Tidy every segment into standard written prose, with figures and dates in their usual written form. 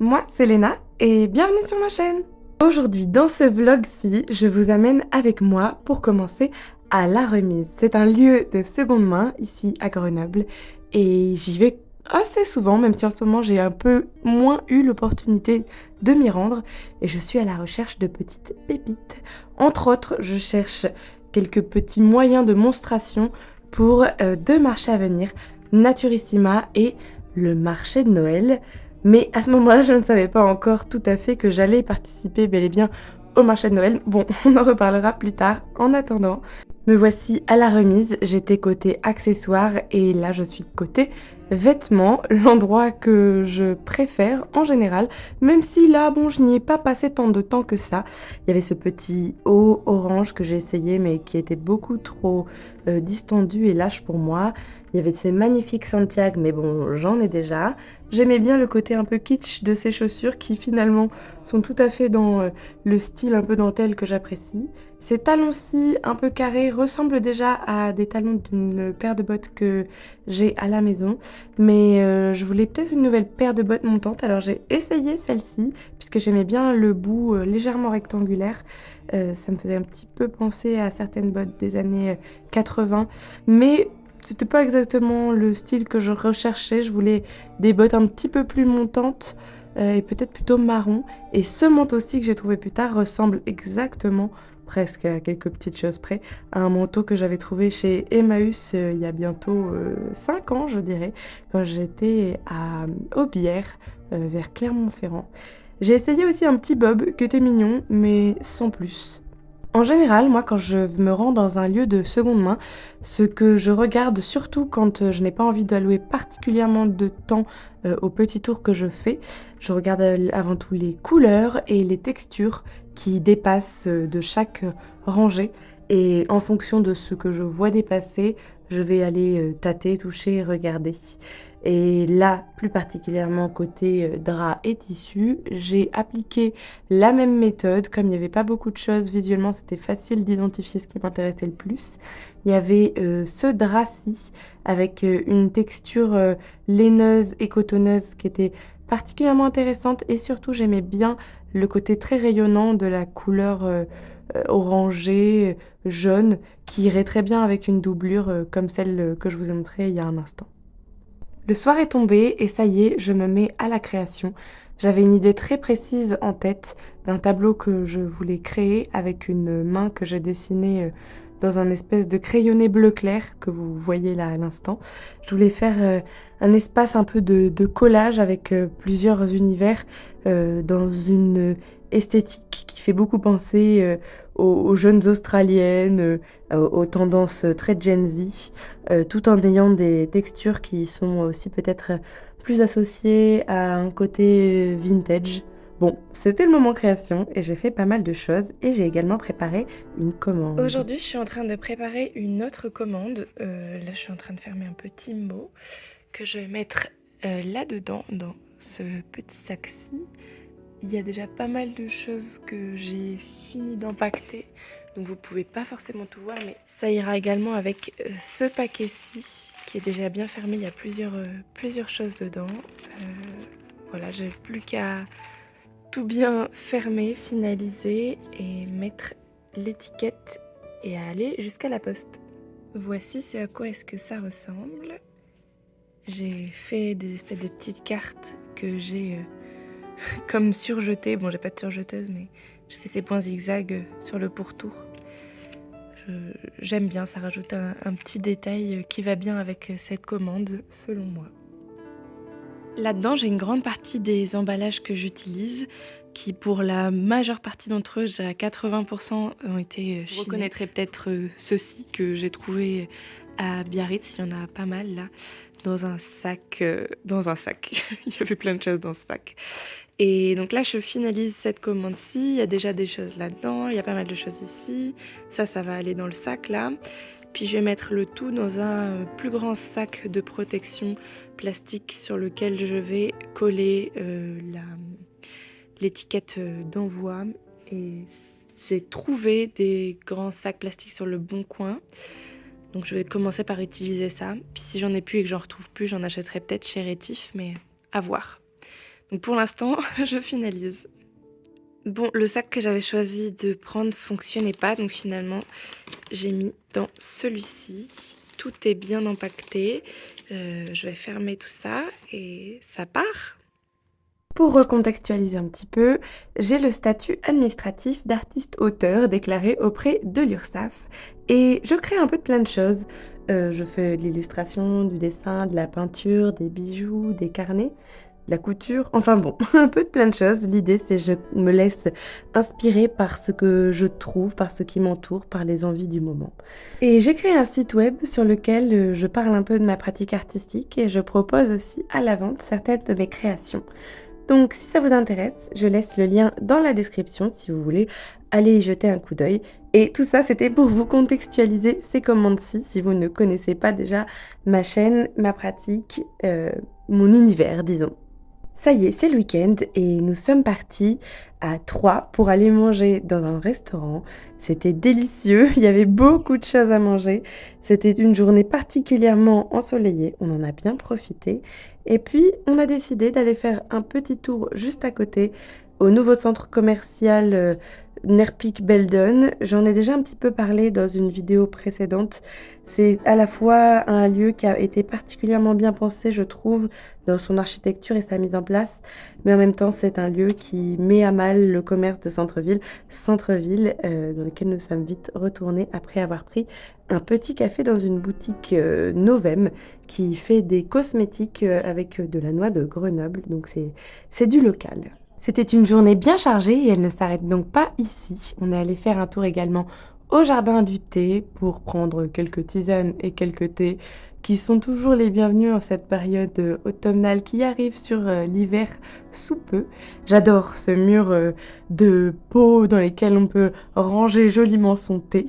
moi c'est Léna et bienvenue sur ma chaîne. Aujourd'hui dans ce vlog-ci, je vous amène avec moi pour commencer à La Remise. C'est un lieu de seconde main ici à Grenoble et j'y vais assez souvent, même si en ce moment j'ai un peu moins eu l'opportunité de m'y rendre et je suis à la recherche de petites pépites. Entre autres, je cherche quelques petits moyens de monstration pour deux marchés à venir, Naturissima et le marché de Noël. Mais à ce moment-là, je ne savais pas encore tout à fait que j'allais participer bel et bien au marché de Noël. Bon, on en reparlera plus tard. En attendant, me voici à La Remise. J'étais côté accessoires et là, je suis côté vêtements, l'endroit que je préfère en général, même si là, bon, je n'y ai pas passé tant de temps que ça. Il y avait ce petit haut orange que j'ai essayé, mais qui était beaucoup trop distendu et lâche pour moi. Il y avait ces magnifiques Santiago, mais bon, j'en ai déjà. J'aimais bien le côté un peu kitsch de ces chaussures qui finalement sont tout à fait dans le style un peu dentelle que j'apprécie. Ces talons-ci un peu carrés ressemblent déjà à des talons d'une paire de bottes que j'ai à la maison. Mais je voulais peut-être une nouvelle paire de bottes montantes, alors j'ai essayé celle-ci puisque j'aimais bien le bout légèrement rectangulaire. Ça me faisait un petit peu penser à certaines bottes des années 80, mais c'était pas exactement le style que je recherchais. Je voulais des bottes un petit peu plus montantes et peut-être plutôt marron. Et ce manteau-ci que j'ai trouvé plus tard ressemble exactement, presque à quelques petites choses près, à un manteau que j'avais trouvé chez Emmaüs il y a bientôt 5 ans, je dirais, quand j'étais à Aubière, vers Clermont-Ferrand. J'ai essayé aussi un petit bob qui était mignon, mais sans plus. En général, moi, quand je me rends dans un lieu de seconde main, ce que je regarde surtout quand je n'ai pas envie d'allouer particulièrement de temps au petit tour que je fais, je regarde avant tout les couleurs et les textures qui dépassent de chaque rangée. Et en fonction de ce que je vois dépasser, je vais aller tâter, toucher, regarder. Et là, plus particulièrement côté drap et tissu, j'ai appliqué la même méthode. Comme il n'y avait pas beaucoup de choses visuellement, c'était facile d'identifier ce qui m'intéressait le plus. Il y avait ce drap-ci avec une texture laineuse et cotonneuse qui était particulièrement intéressante. Et surtout, j'aimais bien le côté très rayonnant de la couleur orangée, jaune, qui irait très bien avec une doublure comme celle que je vous ai montrée il y a un instant. Le soir est tombé et ça y est, je me mets à la création. J'avais une idée très précise en tête d'un tableau que je voulais créer avec une main que j'ai dessinée dans un espèce de crayonné bleu clair que vous voyez là à l'instant. Je voulais faire un espace un peu de collage avec plusieurs univers dans une esthétique qui fait beaucoup penser aux jeunes Australiennes, aux tendances très Gen Z, tout en ayant des textures qui sont aussi peut-être plus associées à un côté vintage. Bon, c'était le moment création et j'ai fait pas mal de choses et j'ai également préparé une commande. Aujourd'hui, je suis en train de préparer une autre commande. Là, je suis en train de fermer un petit mot que je vais mettre là-dedans, dans ce petit sac-ci. Il y a déjà pas mal de choses que j'ai fini d'empacter, donc vous pouvez pas forcément tout voir, mais ça ira également avec ce paquet-ci qui est déjà bien fermé. Il y a plusieurs choses dedans. Voilà, j'ai plus qu'à tout bien fermer, finaliser et mettre l'étiquette et à aller jusqu'à la poste. Voici ce à quoi est-ce que ça ressemble. J'ai fait des espèces de petites cartes que j'ai comme surjetées. Bon, j'ai pas de surjeteuse, mais j'ai fait ces points zigzags sur le pourtour. J'aime bien, ça rajoute un petit détail qui va bien avec cette commande, selon moi. Là-dedans, j'ai une grande partie des emballages que j'utilise, qui pour la majeure partie d'entre eux, je dirais à 80%, ont été chinés. Vous reconnaîtrez peut-être ceux-ci que j'ai trouvés à Biarritz, il y en a pas mal là, dans un sac. Il y avait plein de choses dans ce sac. Et donc là, je finalise cette commande-ci. Il y a déjà des choses là-dedans. Il y a pas mal de choses ici. Ça va aller dans le sac là. Puis je vais mettre le tout dans un plus grand sac de protection plastique sur lequel je vais coller l'étiquette d'envoi. Et j'ai trouvé des grands sacs plastiques sur le Bon Coin. Donc je vais commencer par utiliser ça. Puis si j'en ai plus et que j'en retrouve plus, j'en achèterai peut-être chez Rétif, mais à voir. Donc pour l'instant, je finalise. Bon, le sac que j'avais choisi de prendre fonctionnait pas, donc finalement, j'ai mis dans celui-ci. Tout est bien empaqueté. Je vais fermer tout ça et ça part. Pour recontextualiser un petit peu, j'ai le statut administratif d'artiste-auteur déclaré auprès de l'URSSAF et je crée un peu de plein de choses. Je fais de l'illustration, du dessin, de la peinture, des bijoux, des carnets, de la couture, enfin bon, un peu de plein de choses. L'idée, c'est que je me laisse inspirer par ce que je trouve, par ce qui m'entoure, par les envies du moment. Et j'ai créé un site web sur lequel je parle un peu de ma pratique artistique et je propose aussi à la vente certaines de mes créations. Donc si ça vous intéresse, je laisse le lien dans la description si vous voulez aller y jeter un coup d'œil. Et tout ça, c'était pour vous contextualiser ces commandes-ci, si vous ne connaissez pas déjà ma chaîne, ma pratique, mon univers, disons. Ça y est, c'est le week-end et nous sommes partis à 3 pour aller manger dans un restaurant. C'était délicieux, il y avait beaucoup de choses à manger. C'était une journée particulièrement ensoleillée, on en a bien profité. Et puis, on a décidé d'aller faire un petit tour juste à côté, au nouveau centre commercial Nerpik-Beldon. J'en ai déjà un petit peu parlé dans une vidéo précédente. C'est à la fois un lieu qui a été particulièrement bien pensé, je trouve, dans son architecture et sa mise en place, mais en même temps, c'est un lieu qui met à mal le commerce de centre-ville, dans lequel nous sommes vite retournés après avoir pris un petit café dans une boutique Novem qui fait des cosmétiques avec de la noix de Grenoble, donc c'est du local. C'était une journée bien chargée et elle ne s'arrête donc pas ici. On est allé faire un tour également au jardin du thé pour prendre quelques tisanes et quelques thés qui sont toujours les bienvenus en cette période automnale qui arrive sur l'hiver sous peu. J'adore ce mur de pots dans lesquels on peut ranger joliment son thé.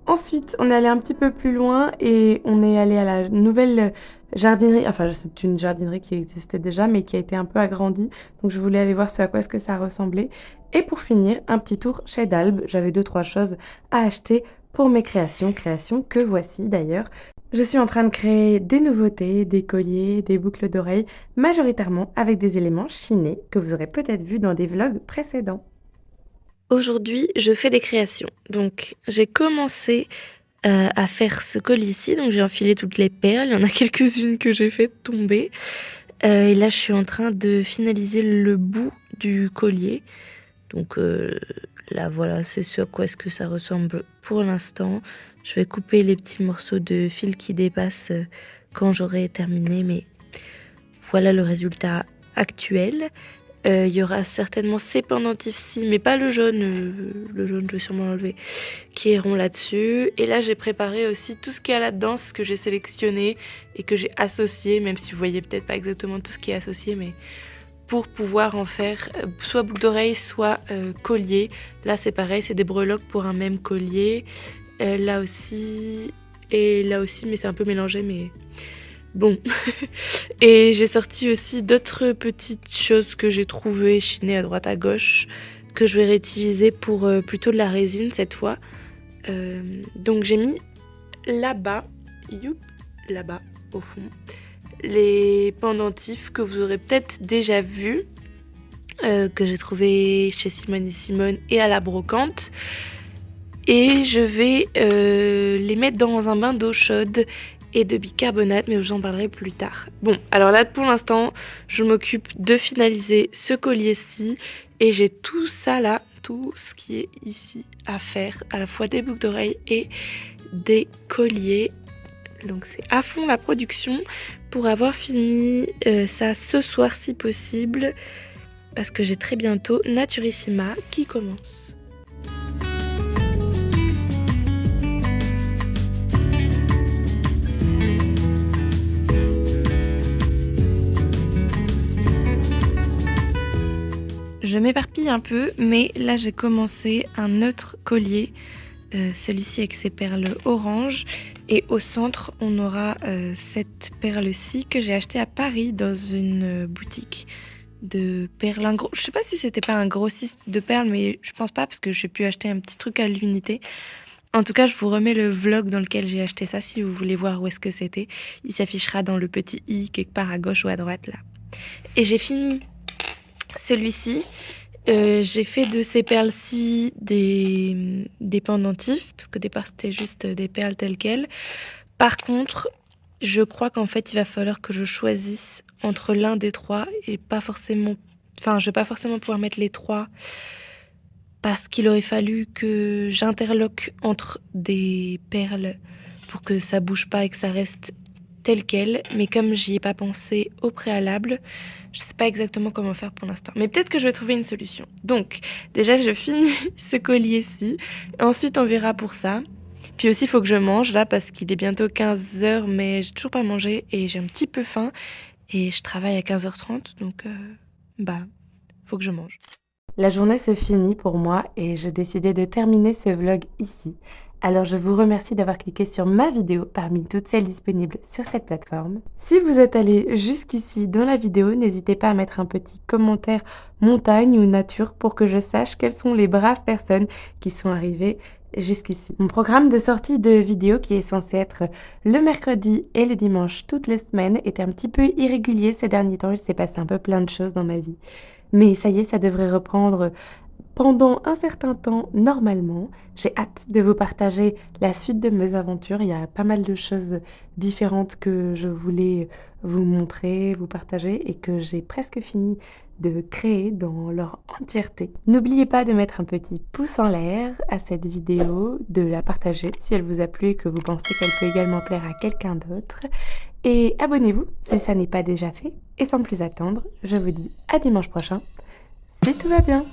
Ensuite, on est allé un petit peu plus loin et on est allé à la nouvelle jardinerie. Enfin, c'est une jardinerie qui existait déjà, mais qui a été un peu agrandie. Donc, je voulais aller voir ce à quoi est-ce que ça ressemblait. Et pour finir, un petit tour chez Dalb. J'avais 2-3 choses à acheter pour mes créations que voici d'ailleurs. Je suis en train de créer des nouveautés, des colliers, des boucles d'oreilles, majoritairement avec des éléments chinés que vous aurez peut-être vus dans des vlogs précédents. Aujourd'hui, je fais des créations. Donc, j'ai commencé à faire ce collier-ci. Donc, j'ai enfilé toutes les perles. Il y en a quelques-unes que j'ai fait tomber. Et là, je suis en train de finaliser le bout du collier. Donc, là, voilà, c'est ce à quoi est-ce que ça ressemble pour l'instant. Je vais couper les petits morceaux de fil qui dépassent quand j'aurai terminé. Mais voilà le résultat actuel. Il y aura certainement ces pendentifs-ci, mais pas le jaune. Le jaune, je vais sûrement l'enlever, qui iront là-dessus. Et là, j'ai préparé aussi tout ce qu'il y a là-dedans, ce que j'ai sélectionné et que j'ai associé, même si vous voyez peut-être pas exactement tout ce qui est associé, mais pour pouvoir en faire soit boucle d'oreille, soit collier. Là, c'est pareil, c'est des breloques pour un même collier. Là aussi, et là aussi, mais c'est un peu mélangé, mais bon. Et j'ai sorti aussi d'autres petites choses que j'ai trouvées chinées à droite à gauche, que je vais réutiliser pour plutôt de la résine cette fois. Donc j'ai mis là-bas, là-bas au fond, les pendentifs que vous aurez peut-être déjà vus, que j'ai trouvé chez Simone & Simone et à la brocante. Et je vais les mettre dans un bain d'eau chaude et de bicarbonate, mais j'en parlerai plus tard. Bon, alors là, pour l'instant, je m'occupe de finaliser ce collier-ci et j'ai tout ça là, tout ce qui est ici à faire, à la fois des boucles d'oreilles et des colliers. Donc c'est à fond la production pour avoir fini ça ce soir si possible, parce que j'ai très bientôt Naturissima qui commence. Je m'éparpille un peu, mais là j'ai commencé un autre collier, celui-ci avec ses perles orange. Et au centre, on aura cette perle-ci que j'ai achetée à Paris dans une boutique de perles. Je sais pas si c'était pas un grossiste de perles, mais je pense pas parce que j'ai pu acheter un petit truc à l'unité. En tout cas, je vous remets le vlog dans lequel j'ai acheté ça si vous voulez voir où est-ce que c'était. Il s'affichera dans le petit i quelque part à gauche ou à droite là. Et j'ai fini Celui-ci, j'ai fait de ces perles-ci des pendentifs, parce qu'au départ c'était juste des perles telles quelles. Par contre, je crois qu'en fait il va falloir que je choisisse entre l'un des trois et pas forcément... Enfin, je vais pas forcément pouvoir mettre les trois parce qu'il aurait fallu que j'interloque entre des perles pour que ça bouge pas et que ça reste tel quel. Mais comme j'y ai pas pensé au préalable, je sais pas exactement comment faire pour l'instant. Mais peut-être que je vais trouver une solution. Donc, déjà, je finis ce collier-ci. Ensuite, on verra pour ça. Puis aussi, il faut que je mange là parce qu'il est bientôt 15h, mais j'ai toujours pas mangé et j'ai un petit peu faim. Et je travaille à 15h30, donc faut que je mange. La journée se finit pour moi et je décidais de terminer ce vlog ici. Alors je vous remercie d'avoir cliqué sur ma vidéo parmi toutes celles disponibles sur cette plateforme. Si vous êtes allé jusqu'ici dans la vidéo, n'hésitez pas à mettre un petit commentaire montagne ou nature pour que je sache quelles sont les braves personnes qui sont arrivées jusqu'ici. Mon programme de sortie de vidéos qui est censé être le mercredi et le dimanche toutes les semaines est un petit peu irrégulier ces derniers temps. Il s'est passé un peu plein de choses dans ma vie. Mais ça y est, ça devrait reprendre pendant un certain temps normalement. J'ai hâte de vous partager la suite de mes aventures. Il y a pas mal de choses différentes que je voulais vous montrer, vous partager et que j'ai presque fini de créer dans leur entièreté. N'oubliez pas de mettre un petit pouce en l'air à cette vidéo, de la partager si elle vous a plu et que vous pensez qu'elle peut également plaire à quelqu'un d'autre. Et abonnez-vous si ça n'est pas déjà fait. Et sans plus attendre, je vous dis à dimanche prochain, si tout va bien.